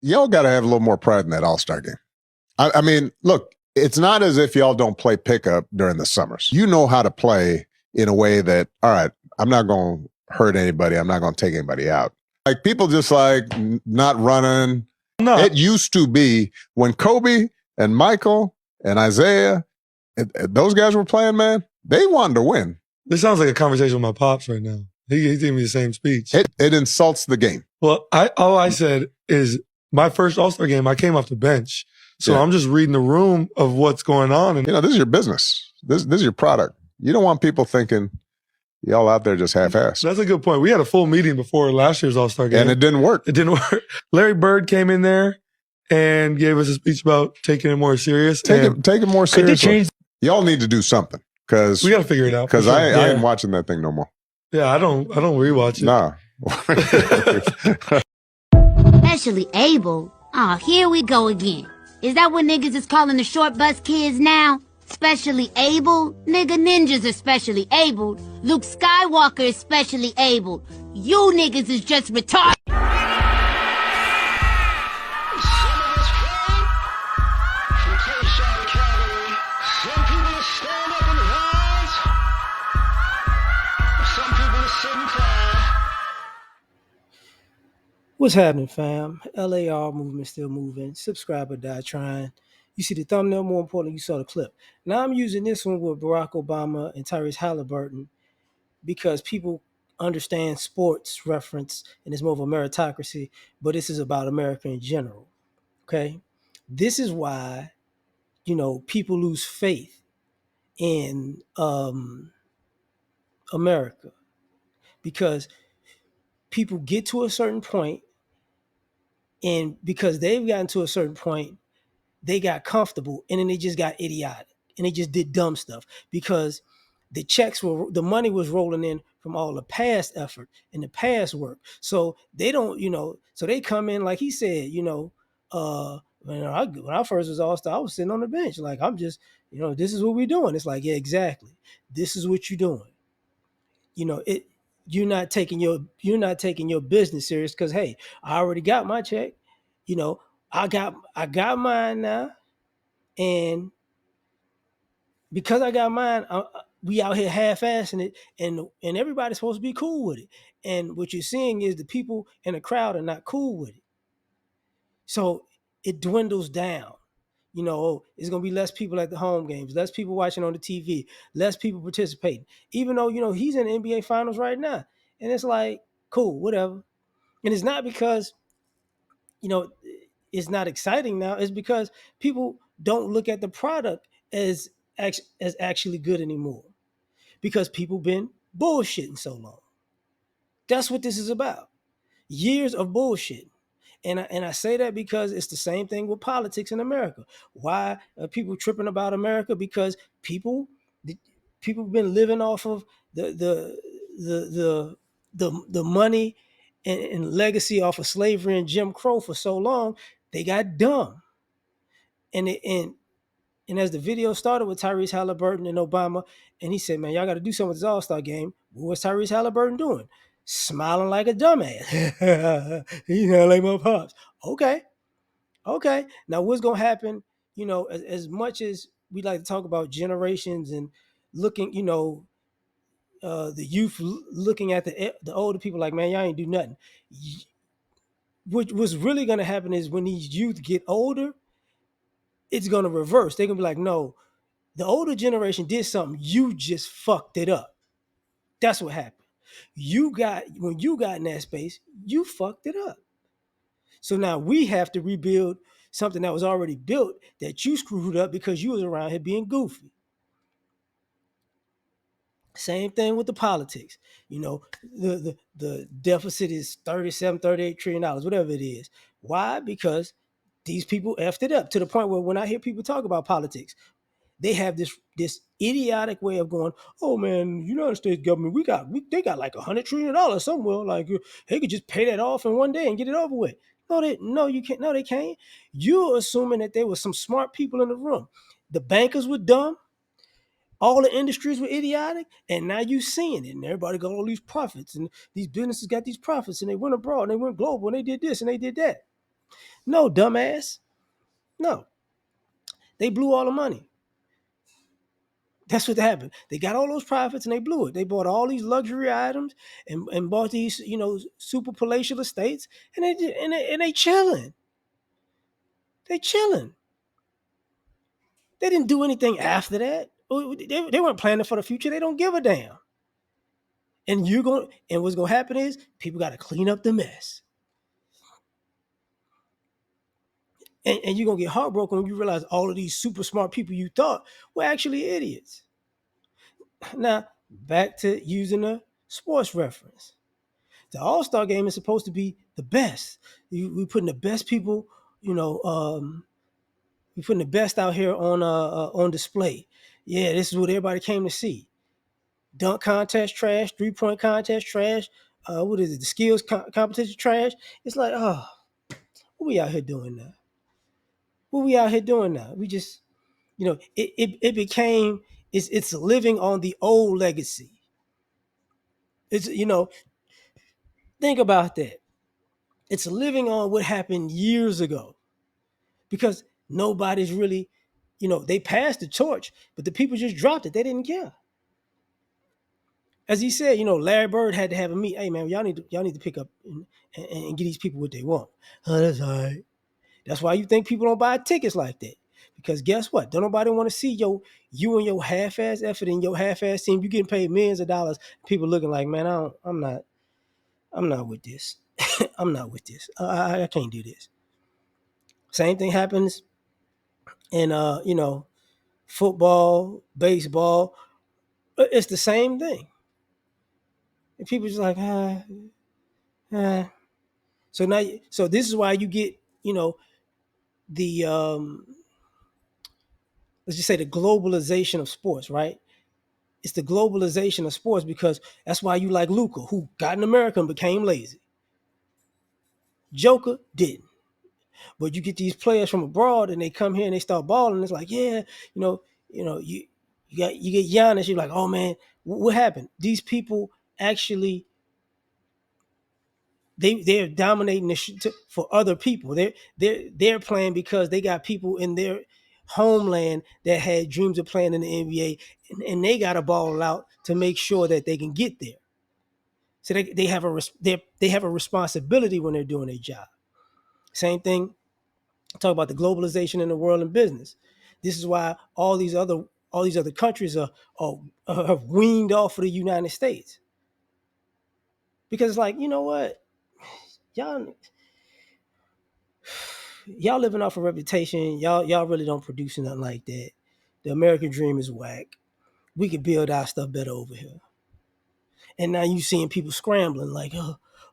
y'all got to have a little more pride in that All-Star game. I mean, look, it's not as if y'all don't play pickup during the summers. You know how to play in a way that, all right, I'm not going to hurt anybody. I'm not going to take anybody out. Like people just like not running. No. It used to be when Kobe and Michael and Isaiah, those guys were playing, man, they wanted to win. This sounds like a conversation with my pops right now. He gave me the same speech. It insults the game. Well, all I said is my first All-Star game, I came off the bench. So I'm just reading the room of what's going on. And this is your business. This is your product. You don't want people thinking y'all out there just half-assed. That's a good point. We had a full meeting before last year's All-Star game. And it didn't work. It didn't work. Larry Bird came in there and gave us a speech about taking it more serious. Take it more seriously. Y'all need to do something. Because we got to figure it out. Because I ain't watching that thing no more. Yeah, I don't rewatch it. Nah. Especially able. Oh, here we go again. Is that what niggas is calling the short bus kids now? Specially able? Nigga, ninjas are specially abled. Luke Skywalker is specially abled. You niggas is just retarded. What's happening, fam? L.A.R. movement still moving. Subscribe or die trying. You see the thumbnail, more importantly, you saw the clip. Now I'm using this one with Barack Obama and Tyrese Halliburton because people understand sports reference and it's more of a meritocracy, but this is about America in general, okay? This is why, people lose faith in America because people get to a certain point, and because they've gotten to a certain point, they got comfortable and then they just got idiotic and they just did dumb stuff because the money was rolling in from all the past effort and the past work. So they don't, so they come in, like he said, when I first was All-Star, I was sitting on the bench. Like, I'm just, this is what we're doing. It's like, yeah, exactly. This is what you're doing. You're not taking your business serious because, hey, I already got my check. I got mine now, and because I got mine, we out here half-assing it, and everybody's supposed to be cool with it. And what you're seeing is the people in the crowd are not cool with it. So it dwindles down. It's gonna be less people at the home games, less people watching on the TV, less people participating. Even though he's in the NBA Finals right now, and it's like, cool, whatever. And it's not because it's not exciting now. It's because people don't look at the product as actually good anymore because people been bullshitting so long. That's what this is about. Years of bullshit. And I say that because it's the same thing with politics in America. Why are people tripping about America? Because people have been living off of the money and legacy off of slavery and Jim Crow for so long, they got dumb. And as the video started with Tyrese Halliburton and Obama, and he said, man, y'all got to do something with this All-Star game. What's Tyrese Halliburton doing? Smiling like a dumbass. Like my pops. Okay. Now what's going to happen, as much as we like to talk about generations and looking, the youth looking at the older people like, man, y'all ain't do nothing. What's really going to happen is when these youth get older, it's going to reverse. They're going to be like, no, the older generation did something. You just fucked it up. That's what happened. When you got in that space, you fucked it up. So now we have to rebuild something that was already built that you screwed up because you was around here being goofy. Same thing with the politics. The deficit is $38 trillion, whatever it is. Why? Because these people effed it up to the point where when I hear people talk about politics, they have this idiotic way of going, oh man, United States government, they got like $100 trillion somewhere. Like they could just pay that off in one day and get it over with. No, you can't. No, they can't. You're assuming that there were some smart people in the room. The bankers were dumb. All the industries were idiotic, and now you're seeing it. And everybody got all these profits, and these businesses got these profits, and they went abroad, and they went global, and they did this, and they did that. No, dumbass. No. They blew all the money. That's what happened. They got all those profits and they blew it. They bought all these luxury items and bought these, super palatial estates, and they chilling. They chilling. They didn't do anything after that. They weren't planning for the future. They don't give a damn. And what's gonna happen is people got to clean up the mess. And you're gonna get heartbroken when you realize all of these super smart people you thought were actually idiots. Now, back to using a sports reference. The All-Star game is supposed to be the best. We putting the best people, we putting the best out here on display. Yeah, this is what everybody came to see. Dunk contest trash, 3-point contest trash. What is it? The skills competition trash. It's like, oh, what we out here doing now? What we out here doing now? We just, it became it's living on the old legacy. It's think about that. It's living on what happened years ago, because nobody's really, they passed the torch, but the people just dropped it. They didn't care. As he said, Larry Bird had to have a meet. Hey man, y'all need to pick up and get these people what they want. Oh, that's all right. That's why you think people don't buy tickets like that. Because guess what? Don't nobody want to see you and your half-ass effort and your half-ass team. You getting paid millions of dollars. People looking like, man, I'm not with this. I'm not with this. I can't do this. Same thing happens in football, baseball. It's the same thing. And people just like, ah. So this is why you get, the let's just say the globalization of sports, right? It's the globalization of sports, because that's why you like Luka, who got in America and became lazy. Joker didn't. But you get these players from abroad and they come here and they start balling. It's like, yeah, you get Giannis. You're like, oh man, what happened? These people actually they're dominating for other people. They're playing because they got people in their homeland that had dreams of playing in the NBA, and they got to ball out to make sure that they can get there. So they have a responsibility when they're doing their job. Same thing. Talk about the globalization in the world and business. This is why all these other countries are weaned off of the United States, because it's like, you know what, y'all living off a reputation. Y'all really don't produce nothing like that. The American dream is whack. We could build our stuff better over here. And now you seeing people scrambling like,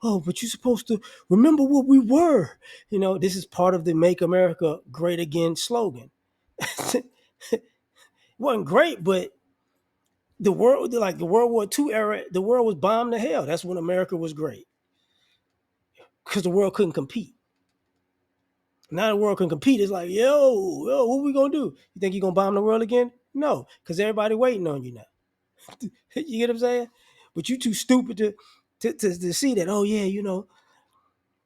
but you're supposed to remember what we were. This is part of the Make America Great Again slogan. It wasn't great, but the world, like the World War II era, the world was bombed to hell. That's when America was great, because the world couldn't compete. Now the world can compete. It's like, yo, what we gonna do? You think you're gonna bomb the world again? No, because everybody waiting on you now. You get what I'm saying? But you too stupid to see that. Oh yeah,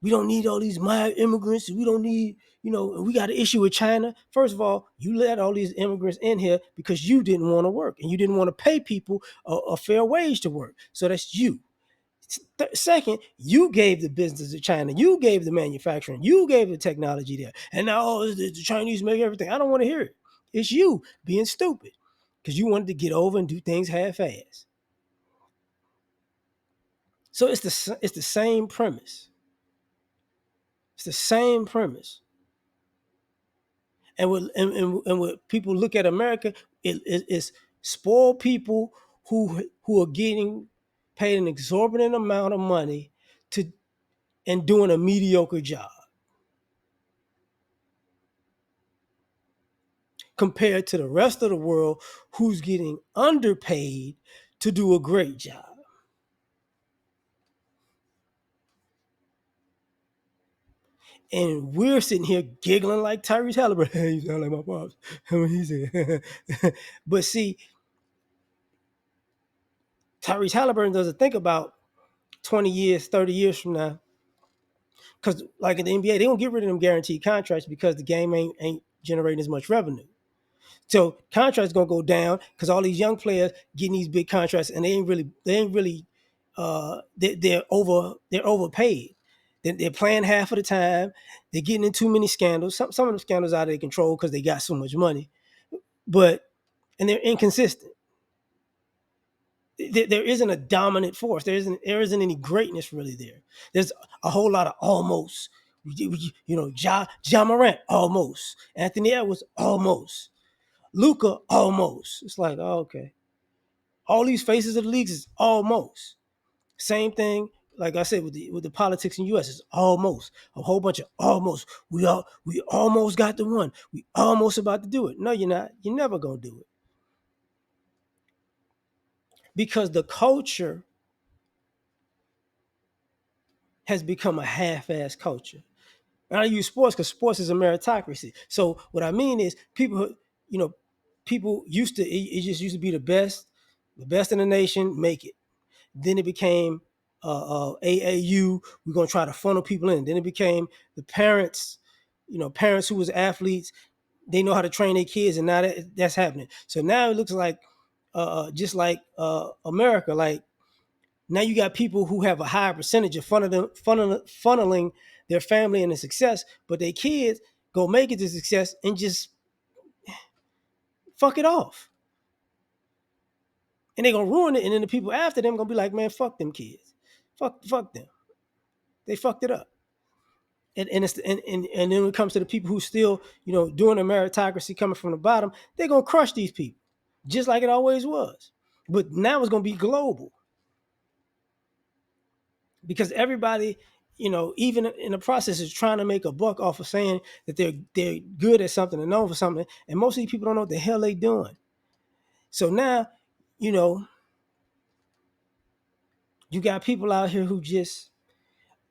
we don't need all these migrant immigrants. We don't need, we got an issue with China. First of all, you let all these immigrants in here because you didn't want to work and you didn't want to pay people a fair wage to work. So that's you. Second, you gave the business to China. You gave the manufacturing. You gave the technology there. And now the Chinese make everything. I don't want to hear it. It's you being stupid because you wanted to get over and do things half-assed. So it's the same premise. It's the same premise. And when people look at America, it's spoiled people who are getting paid an exorbitant amount of money and doing a mediocre job, compared to the rest of the world who's getting underpaid to do a great job. And we're sitting here giggling like Tyrese Halliburton. You sound like my pops. When he said, but see, Tyrese Halliburton doesn't think about 20 years, 30 years from now. Because like in the NBA, they don't get rid of them guaranteed contracts because the game ain't generating as much revenue. So contracts gonna go down because all these young players getting these big contracts and they ain't really they're overpaid. They're playing half of the time. They're getting in too many scandals. Some of the scandals out of their control because they got so much money, and they're inconsistent. There isn't a dominant force. There isn't any greatness really there. There's a whole lot of almost. Ja Morant almost. Anthony Edwards almost. Luka almost. It's like, oh, okay. All these faces of the leagues is almost. Same thing, like I said, with the politics in the US, it's almost. A whole bunch of almost. We almost got the one. We almost about to do it. No, you're not. You're never gonna do it. Because the culture has become a half-ass culture. And I use sports because sports is a meritocracy. So what I mean is people used to, it just used to be the best in the nation, make it. Then it became AAU. We're gonna try to funnel people in. Then it became the parents, parents who was athletes. They know how to train their kids, and now that's happening. So now it looks like just like America. Like now you got people who have a higher percentage of funneling their family into success, but their kids go make it to success and just fuck it off. And they're gonna ruin it, and then the people after them gonna be like, man, fuck them kids. Fuck them. They fucked it up. And then when it comes to the people who still, doing the meritocracy coming from the bottom, they're gonna crush these people, just like it always was. But now it's gonna be global. Because everybody, even in the process is trying to make a buck off of saying that they're good at something and known for something. And most of these people don't know what the hell they doing. So now, you got people out here who just,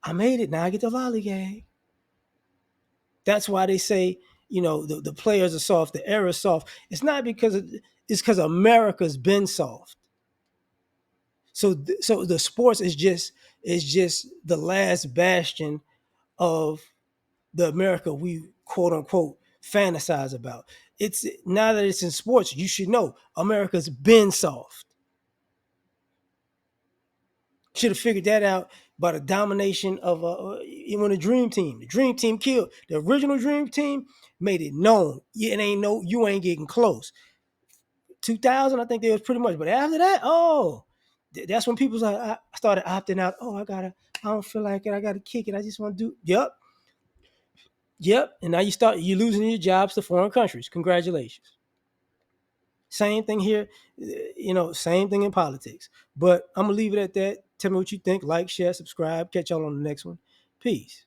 I made it, now I get the lollygag. That's why they say, the players are soft, the era is soft. It's not because it's because America's been soft. So the sports is just the last bastion of the America we quote unquote fantasize about. It's now that it's in sports, you should know America's been soft. Should have figured that out by the domination of even the Dream Team. The Dream Team killed the original Dream Team, made it known. You ain't getting close. 2000, I think they was pretty much, but after that, that's when people started opting out. I don't feel like it. I gotta kick it. I just want to do. Yep. And now you're losing your jobs to foreign countries. Congratulations. Same thing here, same thing in politics. But I'm gonna leave it at that. Tell me what you think. Like, share, subscribe. Catch y'all on the next one. Peace.